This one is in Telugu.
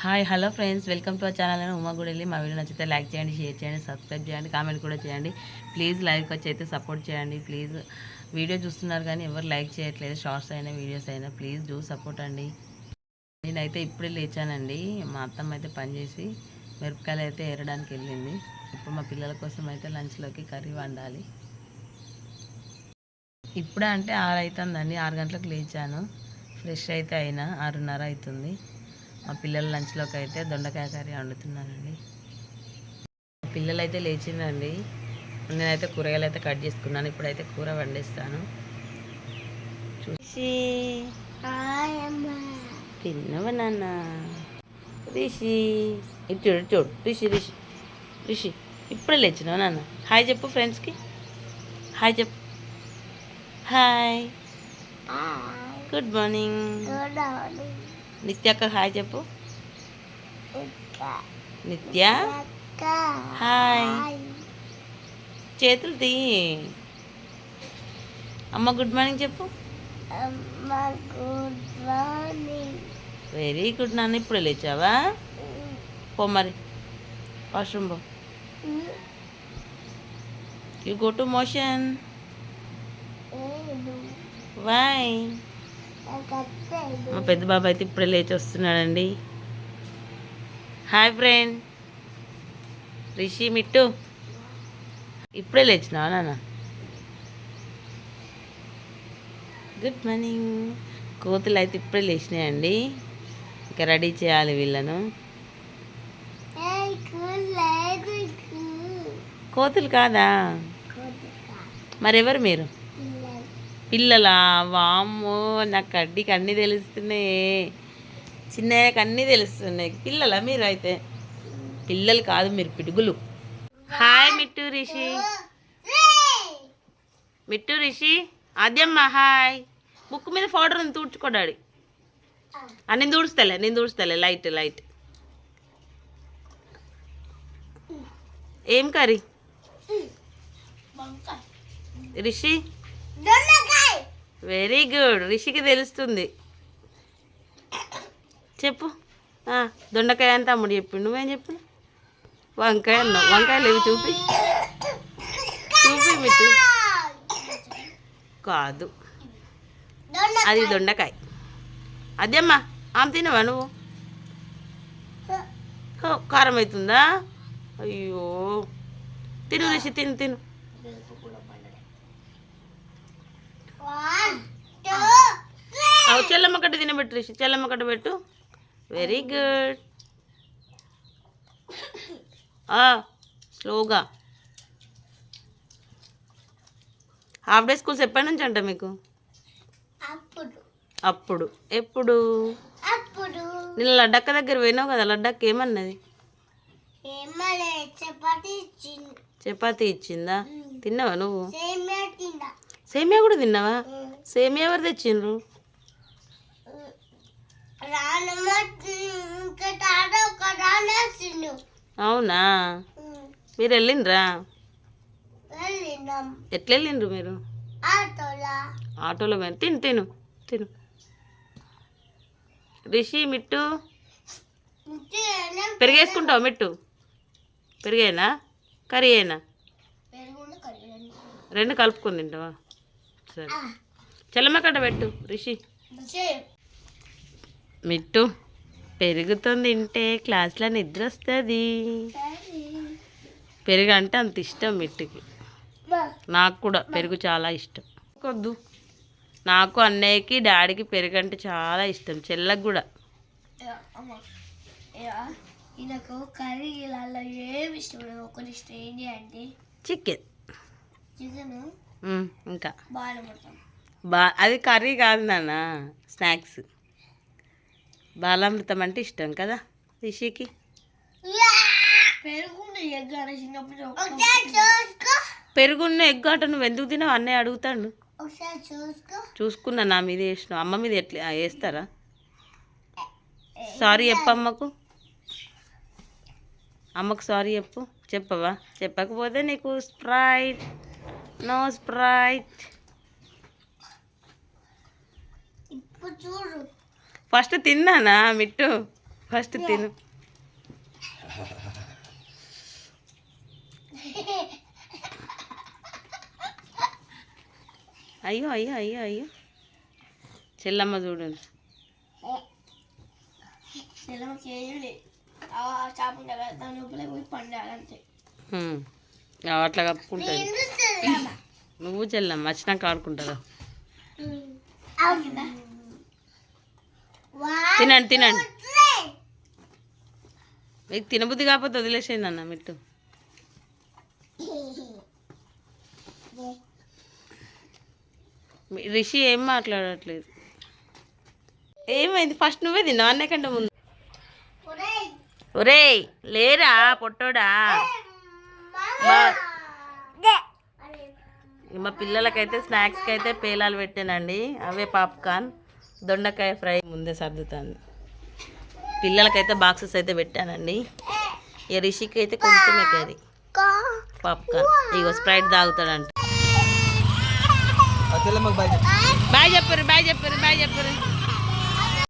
Hi hello friends, welcome to our channel. నేను ఉమా గుడి. మా వీడియో నచ్చితే లైక్ చేయండి, షేర్ చేయండి, సబ్స్క్రైబ్ చేయండి, కామెంట్ కూడా చేయండి. ప్లీజ్ లైక్ వచ్చి అయితే సపోర్ట్ చేయండి. ప్లీజ్ వీడియో చూస్తున్నారు కానీ ఎవరు లైక్ చేయట్లేదు. షార్ట్స్ అయినా వీడియోస్ అయినా ప్లీజ్ డూ సపోర్ట్ అండి. నేనైతే ఇప్పుడే లేచానండి. మా అత్తమ్మ అయితే పనిచేసి మిరపకాయలు అయితే ఏరడానికి వెళ్ళింది. ఇప్పుడు మా పిల్లల కోసం అయితే లంచ్లోకి కర్రీ వండాలి. ఇప్పుడే అంటే 6 అవుతుందండి. 6 గంటలకు లేచాను. ఫ్రెష్ అయితే అయినా 6:30 అవుతుంది. మా పిల్లల లంచ్లోకి అయితే దొండకాయ కర్రీ వండుతున్నానండి. మా పిల్లలు అయితే లేచిందండి. నేనైతే కూరగాయలు అయితే కట్ చేసుకున్నాను. ఇప్పుడైతే కూర వండిస్తాను. చూసి తిన్నవా నాన్న? రిషి ఇటు చూడు చూడు. రిషి రిషి రిషి ఇప్పుడే లేచినావు నాన్న. హాయ్ చెప్పు ఫ్రెండ్స్కి. హాయ్ చెప్పు. Hi, good morning. నిత్యక్క హాయ్ చెప్పు. నిత్య హాయ్. చేతులు తీ. అమ్మ గుడ్ మార్నింగ్ చెప్పు. వెరీ గుడ్ నాన్న. ఇప్పుడు లేచావా? పో మరి వాష్రూమ్ పో. You go to motion. Why? మా పెద్ద బాబు అయితే ఇప్పుడే లేచి వస్తున్నాడండి. Hi friend. రిషి మిట్టు ఇప్పుడే లేచినావా నాన్న? Good morning. కోతులు అయితే ఇప్పుడే లేచినాయండి. ఇంకా రెడీ చేయాలి వీళ్ళను. కోతులు కాదా? మరెవరు మీరు? పిల్లలా? వామ్మో, నాకు కడ్డీకి అన్నీ తెలుస్తున్నాయి. చిన్నయ్యకి అన్నీ తెలుస్తున్నాయి. పిల్లలా మీరు? అయితే పిల్లలు కాదు, మీరు పిడుగులు. హాయ్ మిట్టు రిషి. మిట్టు రిషి ఆద్యమ్మ హాయ్. బుక్ మీద పౌడర్ ఉంది, తుడుచుకోడాడి. నేను తుడుస్తలే. Light light. ఏం కర్రీ రిషి? Very good. రిషికి తెలుస్తుంది. చెప్పు. దొండకాయ అని తమ్ముడు చెప్పి నువ్వేం చెప్పు. వంకాయ అన్నావు. వంకాయలు ఏవి చూపి మిట్టు. కాదు, అది దొండకాయ. అదేమ్మా ఆమె తినవా నువ్వు? కారం అవుతుందా? అయ్యో, తిను రిషి, తిను. చెల్లమ్మ కట్ట తినబెట్టు రిషి. చెల్లమ్మ కట్ట పెట్టు. Very good. స్లోగా. హాఫ్ డే స్కూల్స్ ఎప్పటి నుంచి అంట మీకు? అప్పుడు ఎప్పుడు? నేను లడ్డక్క దగ్గర పోయినావు కదా, లడ్డక్క ఏమన్నది? చపాతీ ఇచ్చిందా? తిన్నావా నువ్వు? సేమియా కూడా తిన్నావా? సేమియా ఎవరు తెచ్చిండ్రు? అవునా, మీరు వెళ్ళిండ్రా? ఎట్లా వెళ్ళిండ్రు మీరు? ఆటోలో పోయిన. తిను. రిషి మిట్టు పెరిగేసుకుంటావు? మిట్టు పెరిగేనా కర్రీ అయినా రెండు కలుపుకొని తింటావా? సరే, చెల్లమ్మ కట్ట పెట్టు రిషి. మిట్టు పెరుగుతో తింటే క్లాస్లో నిద్ర వస్తుంది. పెరుగు అంటే అంత ఇష్టం మిట్టుకి. నాకు కూడా పెరుగు చాలా ఇష్టం. కొద్దు, నాకు అన్నయ్యకి డాడీకి పెరుగు అంటే చాలా ఇష్టం. చెల్లకు కూడా. చికెన్ ఇంకా అది కర్రీ కాదు నాన్న, స్నాక్స్. బాలామృతం అంటే ఇష్టం కదా రిషికి. పెరుగున్న ఎగ్ అట నువ్వు ఎందుకు తినావు? అన్నయ్య అడుగుతాడు. చూసుకున్నా, నా మీద వేసినావు. అమ్మ మీద ఎట్లా వేస్తారా? సారీ చెప్పు అమ్మకు సారీ చెప్పవా? చెప్పకపోతే నీకు స్ప్రైట్. No Sprite. ఫస్ట్ తిన్నానా మిట్టు? ఫస్ట్ తిను. అయ్యో అయ్యో అయ్యో అయ్యో చెల్లమ్మ చూడండి. అట్లా కప్పుకుంటుంది. నువ్వు చెల్లమ్మ వచ్చినాక ఆడుకుంటారా? తినండి తినండి. మీకు తినబుద్ధి కాకపోతే వదిలేసేయండి అన్న మిట్టు. రిషి ఏం మాట్లాడట్లేదు. ఏమైంది? ఫస్ట్ నువ్వే తిన్నావు అన్నే కంటే ముందు. ఒరేయ్ లేరా పొట్టోడా. మా పిల్లలకైతే స్నాక్స్కి అయితే పేలాలు పెట్టానండి. అవే పాప్కార్న్, దొండకాయ ఫ్రై ముందే సర్దుతాను. పిల్లలకైతే బాక్సెస్ అయితే పెట్టానండి. ఇక రిషికి అయితే కొంచెమే కర్రీ పాప్కార్న్. ఇగో స్ప్రైట్ తాగుతాడంట. బాయ్ చెప్పరు బాయ్ చెప్పరు బాయ్ చెప్పరు.